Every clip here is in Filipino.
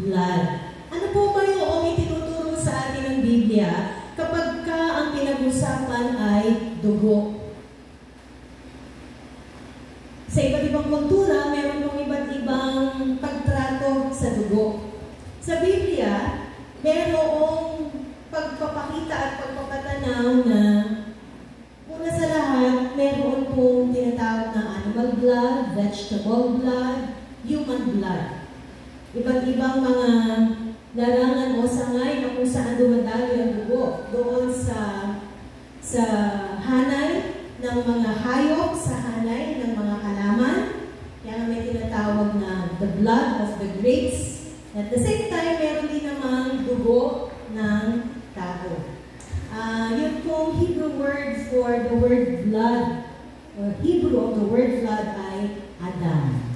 blood. Ano po ba yung itinuturo sa atin ng Biblia kapag ang pinag-usapan ay dugo? Sa iba't ibang kultura, meron pong iba't ibang pagtrato sa dugo. Sa Biblia, merong pagpapakita at pagpapatanaw na una sa lahat, meron pong tinatawag na animal blood, vegetable blood, human blood. Iba't ibang mga larangan o sangay na kung saan dumadaloy ang dugo. Doon sa hanay ng mga hayop, sa hanay ng mga halaman. Kaya may tinatawag na the blood of the grapes. At the same time, meron din namang dugo ng tao. Yun pong Hebrew word for the word blood, or Hebrew of the word blood ay Adam.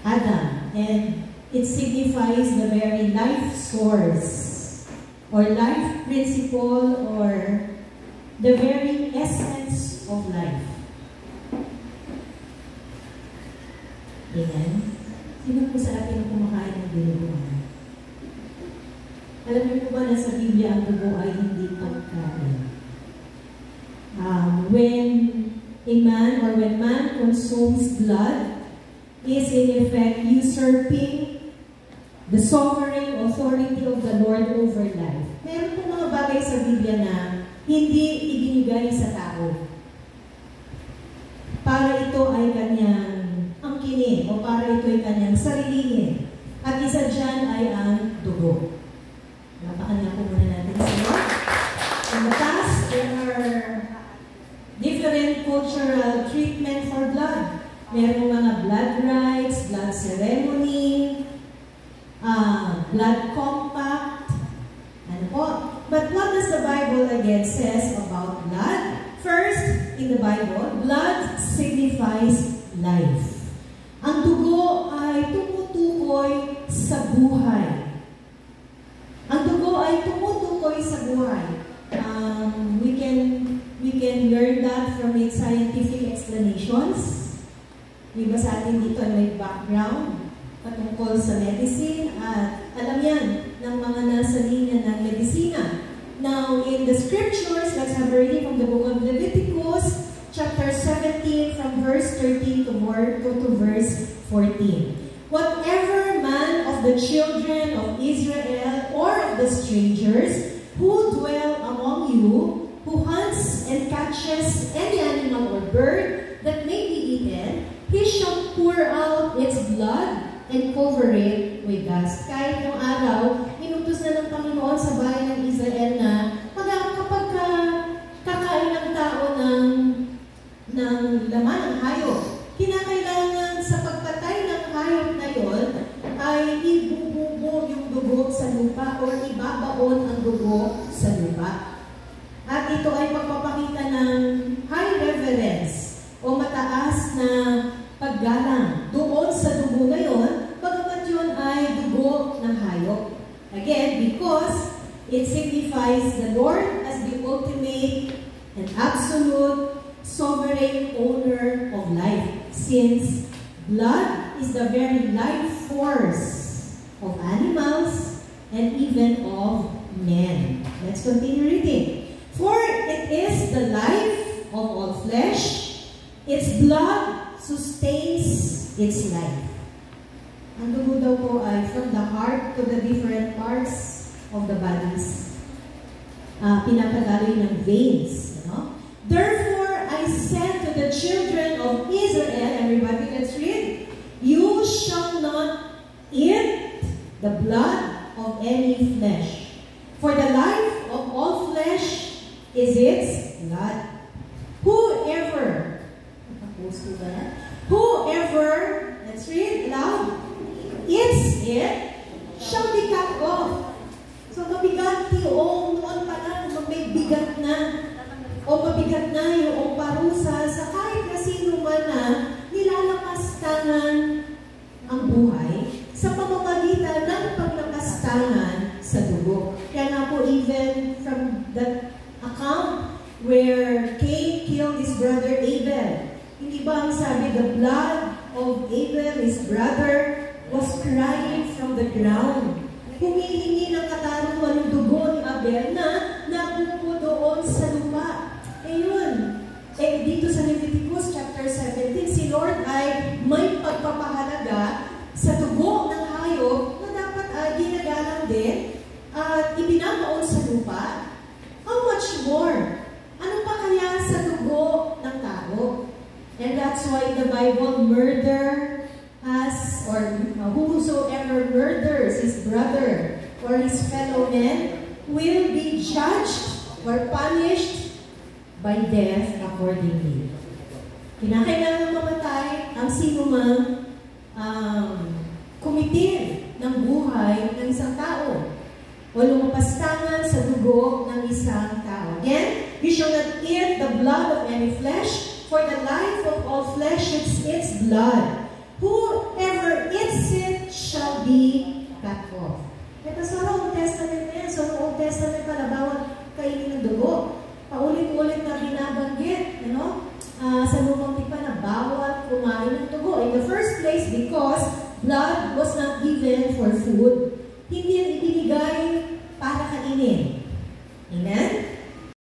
Adam. And it signifies the very life source, or life principle, or the very essence of life. Amen? Sino po sa atin kumakain ng dugo? Alam niyo po ba na sa Biblia ang dugo ay hindi pagkain? When man consumes blood, is in effect usurping the sovereign authority of the Lord over life. Meron po mga bagay sa Biblia na hindi ibinigay sa tao para ito ay kanyang angkinin o para ito ay kanyang sarilihin. At isa dyan ay ang dugo. Napakanya po muna natin sa Lord. In the past, there are different cultural treatment for blood. Merong mga blood rites, blood ceremony, blood compact, ano po. But what does the Bible again says about blood? First, in the Bible, blood signifies life. Ang dugo ay tumutukoy sa buhay. Ang dugo ay tumutukoy sa buhay. We can learn that from its scientific explanations. Iba sa atin dito ay may background patungkol sa medicine at alam yan ng mga nasa linya ng medisina. Now, in the scriptures, let's have a reading from the book of Leviticus, chapter 17, from verse 13 to verse 14. Whatever man of the children of Israel or of the strangers who dwell among you, who hunts and catches any animal or bird that may be eaten, he shall pour out its blood and cover it with dust. Kahit yung araw, inutos na ng Panginoon sa bayan ng Israel na kapag kakain ng tao ng laman ng hayop, kinakailangan sa pagpatay ng hayop na yon ay ibububo yung dugo sa lupa o ibabaon ang dugo sa lupa. At ito ay pagpapakita ng high reverence o mataas na paggalang doon sa dugo na yon, bagamat yun ay dugo ng hayop. Again, because it signifies the Lord as the ultimate and absolute sovereign owner of life, since blood is the very life force of animals and even of men. Let's continue reading. For it is the life of all flesh, its blood sustains its life. Ang dugo daw po ay from the heart to the different parts of the bodies. Pinapagaloy ng veins. Therefore, I said to the children of Israel, everybody let's read, you shall not eat the blood of any flesh. For the life of all flesh is its blood. Whoever, let's read aloud, eats it, shall be cut off. So mabigat yung noon pa na, may bigat na, o mabigat na yung parusa sa kahit na sino man na nilalakastangan ang buhay sa pamamagitan ng paglakastangan sa dugo. Kaya nga po, even from that account where Cain killed his brother Abel, hindi ba ang sabi, the blood of Abel, his brother, was crying from the ground. Humihingi ng katarungan ng dugo ni Abel na nabuko doon sa lupa. Ayun. Dito sa Leviticus chapter 17, si Lord ay may pagpapahalaga sa dugo ng hayop na dapat ay ginagalang din at ibinabaon sa lupa. How much more? Ano pa kaya sa dugo ng tao? And that's why the Bible, murder has, or whosoever murders his brother or his fellow man will be judged or punished by death accordingly. Kinakailangan mamatay ang sino mang kumitil ng buhay ng isang tao o lumapastangan sa dugo ng isang tao. Again, you shall not eat the blood of any flesh, for the life of all flesh is its blood. Whoever eats it shall be cut off. Ito sa Old Testament na yan. So, Old Testament pala, bawal kainin ng dugo. Paulit-ulit na binabanggit, sa lumang tipan na bawal kumain ng dugo. In the first place, because blood was not given for food. Hindi yan ibinigay para kainin. Amen?